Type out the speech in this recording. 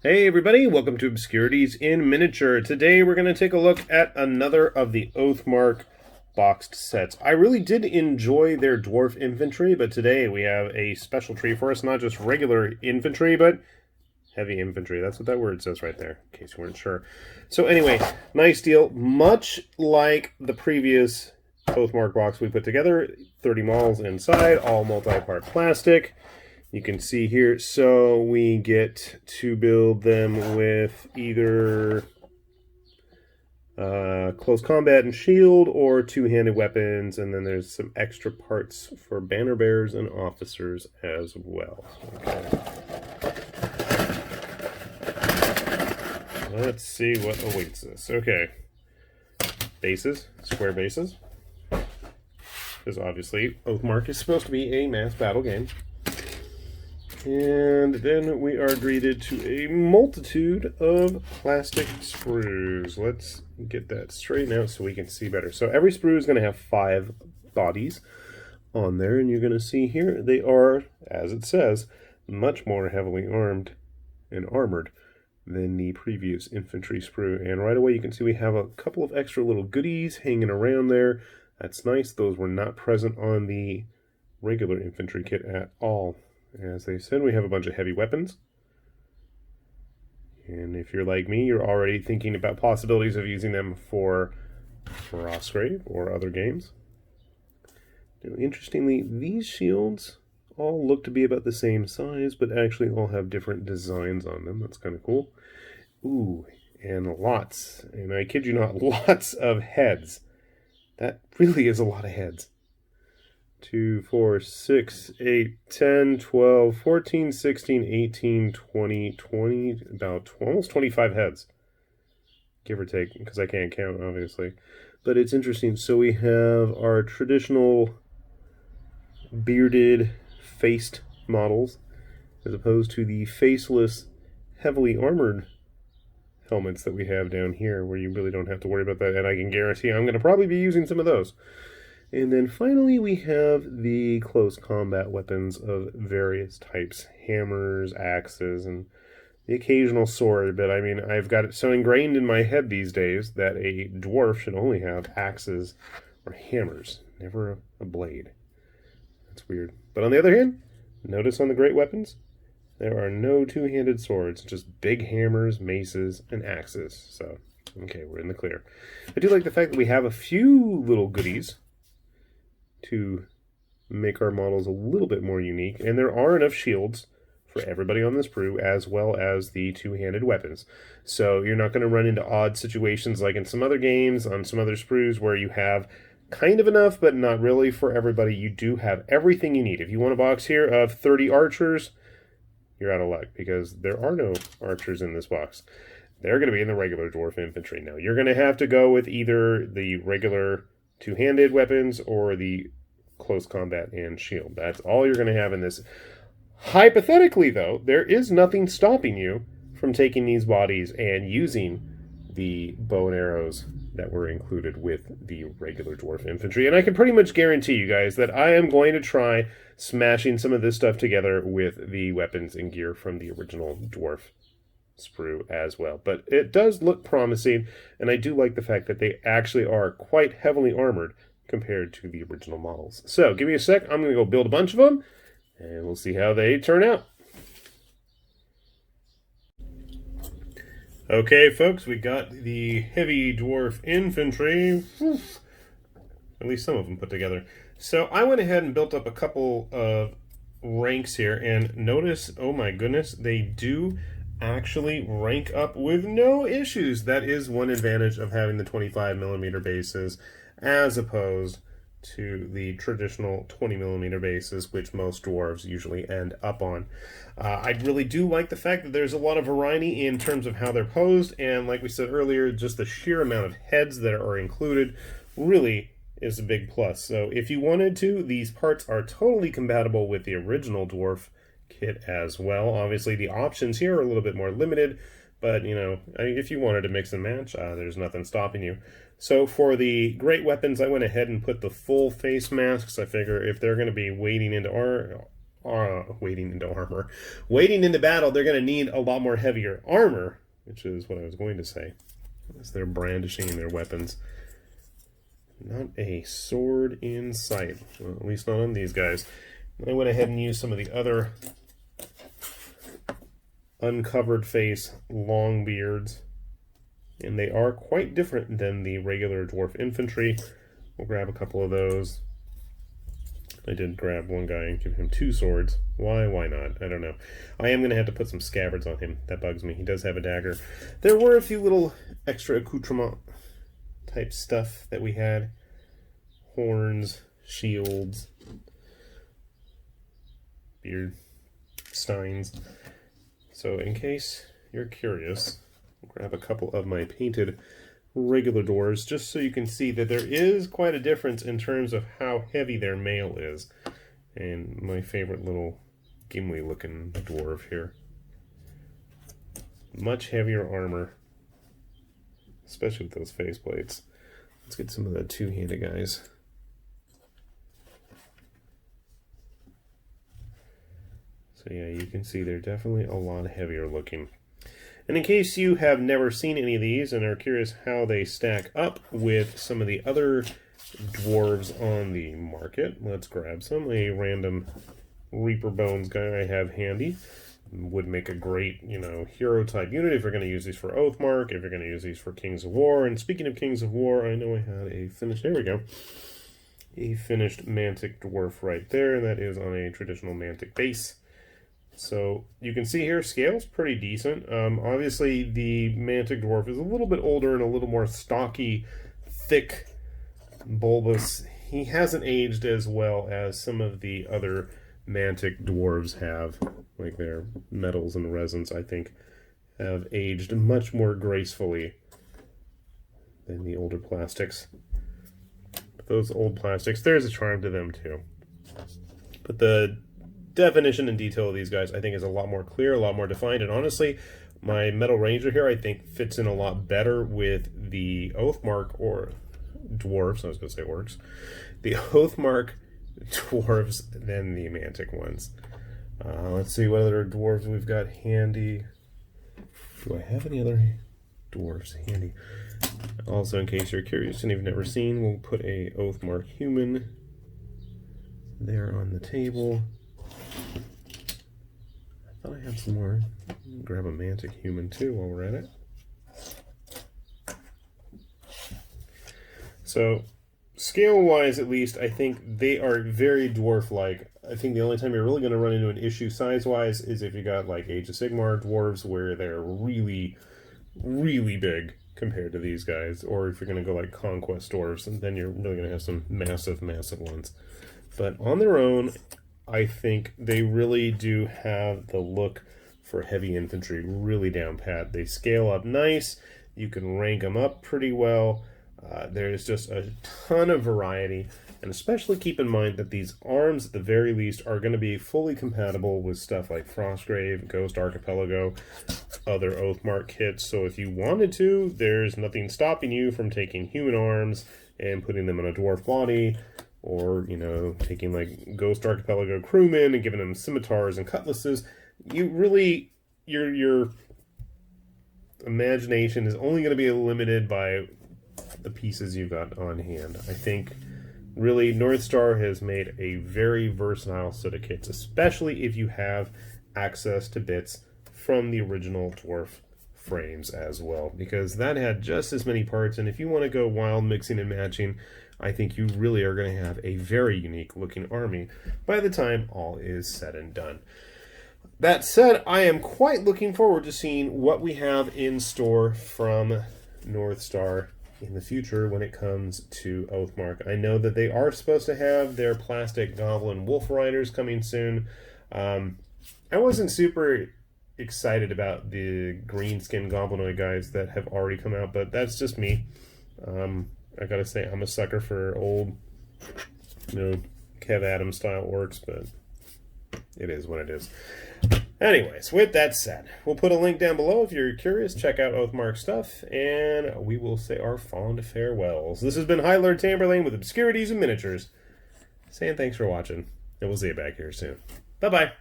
Hey everybody, welcome to Obscurities in Miniature. Today we're going to take a look at another of the Oathmark boxed sets. I really did enjoy their Dwarf Infantry, but today we have a special treat for us. Not just regular infantry, but heavy infantry. That's what that word says right there, in case you weren't sure. So anyway, nice deal. Much like the previous Oathmark box we put together, 30 models inside, all multi-part plastic. You can see here, so we get to build them with either close combat and shield or two-handed weapons, and then there's some extra parts for banner bearers and officers as well. Okay. Let's see what awaits us. Okay. Bases, square bases. Because obviously Oathmark is supposed to be a mass battle game. And then we are greeted to a multitude of plastic sprues. Let's get that straightened out so we can see better. So every sprue is going to have 5 bodies on there, and you're going to see here they are, as it says, much more heavily armed and armored than the previous infantry sprue. And right away you can see we have a couple of extra little goodies hanging around there. That's nice. Those were not present on the regular infantry kit at all. As they said, we have a bunch of heavy weapons. And if you're like me, you're already thinking about possibilities of using them for Frostgrave or other games. Now, interestingly, these shields all look to be about the same size, but actually all have different designs on them. That's kind of cool. Ooh, and lots, and I kid you not, lots of heads. That really is a lot of heads. 2, 4, 6, 8, 10, 12, 14, 16, 18, 20, about almost 25 heads. Give or take, because I can't count, obviously. But it's interesting. So we have our traditional bearded, faced models, as opposed to the faceless, heavily armored helmets that we have down here, where you really don't have to worry about that. And I can guarantee I'm going to probably be using some of those. And then finally we have the close combat weapons of various types. Hammers, axes, and the occasional sword. But I mean, I've got it so ingrained in my head these days that a dwarf should only have axes or hammers, never a blade. That's weird. But on the other hand, notice on the great weapons, there are no two-handed swords, just big hammers, maces, and axes. So, okay, we're in the clear. I do like the fact that we have a few little goodies to make our models a little bit more unique, and there are enough shields for everybody on this sprue, as well as the two-handed weapons. So you're not going to run into odd situations like in some other games, on some other sprues, where you have kind of enough, but not really for everybody. You do have everything you need. If you want a box here of 30 archers, you're out of luck, because there are no archers in this box. They're going to be in the regular dwarf infantry. Now, you're going to have to go with either the regular two-handed weapons or the close combat and shield. That's all you're going to have in this. Hypothetically, though, there is nothing stopping you from taking these bodies and using the bow and arrows that were included with the regular dwarf infantry. And I can pretty much guarantee you guys that I am going to try smashing some of this stuff together with the weapons and gear from the original dwarf sprue as well. But it does look promising, and I do like the fact that they actually are quite heavily armored compared to the original models. So give me a sec, I'm going to go build a bunch of them, and we'll see how they turn out. Okay folks, we got the heavy dwarf infantry, at least some of them put together. So I went ahead and built up a couple of ranks here, and notice, oh my goodness, they do actually rank up with no issues. That is one advantage of having the 25mm bases as opposed to the traditional 20mm bases, which most dwarves usually end up on. I really do like the fact that there's a lot of variety in terms of how they're posed, and like we said earlier, just the sheer amount of heads that are included really is a big plus. So if you wanted to, these parts are totally compatible with the original dwarf kit as well. Obviously the options here are a little bit more limited, but you know, if you wanted to mix and match, there's nothing stopping you. So for the great weapons, I went ahead and put the full face masks. I figure if they're going to be wading into wading into armor. Wading into battle, they're going to need a lot more heavier armor, which is what I was going to say, as they're brandishing their weapons. Not a sword in sight, well, at least not on these guys. I went ahead and used some of the other uncovered face long beards, and they are quite different than the regular dwarf infantry. We'll grab a couple of those. I did grab one guy and give him 2 swords. Why not? I don't know. I am going to have to put some scabbards on him. That bugs me. He does have a dagger. There were a few little extra accoutrement type stuff that we had. Horns, shields, beard steins. So in case you're curious, I'll grab a couple of my painted regular doors just so you can see that there is quite a difference in terms of how heavy their mail is. And my favorite little Gimli looking dwarf here. Much heavier armor, especially with those faceplates. Let's get some of the two-handed guys. So yeah, you can see they're definitely a lot heavier looking. And in case you have never seen any of these and are curious how they stack up with some of the other dwarves on the market, let's grab some. A random Reaper Bones guy I have handy. Would make a great, hero type unit if you're going to use these for Oathmark, if you're going to use these for Kings of War. And speaking of Kings of War, I know I had a finished, there we go, a finished Mantic Dwarf right there, and that is on a traditional Mantic base. So you can see here, scale's pretty decent. Obviously, the Mantic Dwarf is a little bit older and a little more stocky, thick, bulbous. He hasn't aged as well as some of the other Mantic Dwarves have. Like their metals and resins, I think, have aged much more gracefully than the older plastics. But those old plastics, there's a charm to them too. But the definition and detail of these guys, I think, is a lot more clear, a lot more defined, and honestly, my Metal Ranger here, I think, fits in a lot better with the Oathmark or dwarves, I was going to say orcs, the Oathmark dwarves than the Mantic ones. Let's see what other dwarves we've got handy. Do I have any other dwarves handy? Also, in case you're curious and you've never seen, we'll put a Oathmark human there on the table. I thought I had some more. Grab a Mantic human too while we're at it. So, scale-wise at least, I think they are very dwarf-like. I think the only time you're really going to run into an issue size-wise is if you got like Age of Sigmar dwarves where they're really, really big compared to these guys. Or if you're going to go like Conquest dwarves, and then you're really going to have some massive, massive ones. But on their own, I think they really do have the look for heavy infantry really down pat. They scale up nice. You can rank them up pretty well. There's just a ton of variety, and especially keep in mind that these arms, at the very least, are going to be fully compatible with stuff like Frostgrave, Ghost Archipelago, other Oathmark kits. So if you wanted to, there's nothing stopping you from taking human arms and putting them on a dwarf body, or, taking like Ghost Archipelago crewmen and giving them scimitars and cutlasses. You really, your imagination is only going to be limited by the pieces you've got on hand. I think really Northstar has made a very versatile set of kits, especially if you have access to bits from the original dwarf frames as well, because that had just as many parts, and if you want to go wild mixing and matching, I think you really are going to have a very unique looking army by the time all is said and done. That said, I am quite looking forward to seeing what we have in store from Northstar in the future when it comes to Oathmark. I know that they are supposed to have their plastic Goblin Wolf Riders coming soon. I wasn't super excited about the green skin Goblinoid guys that have already come out, but that's just me. I gotta say, I'm a sucker for old, Kev Adams style orcs, but it is what it is. Anyways, with that said, we'll put a link down below if you're curious. Check out Oathmark stuff, and we will say our fond farewells. This has been High Lord Tamberlane with Obscurities and Miniatures, saying thanks for watching, and we'll see you back here soon. Bye-bye.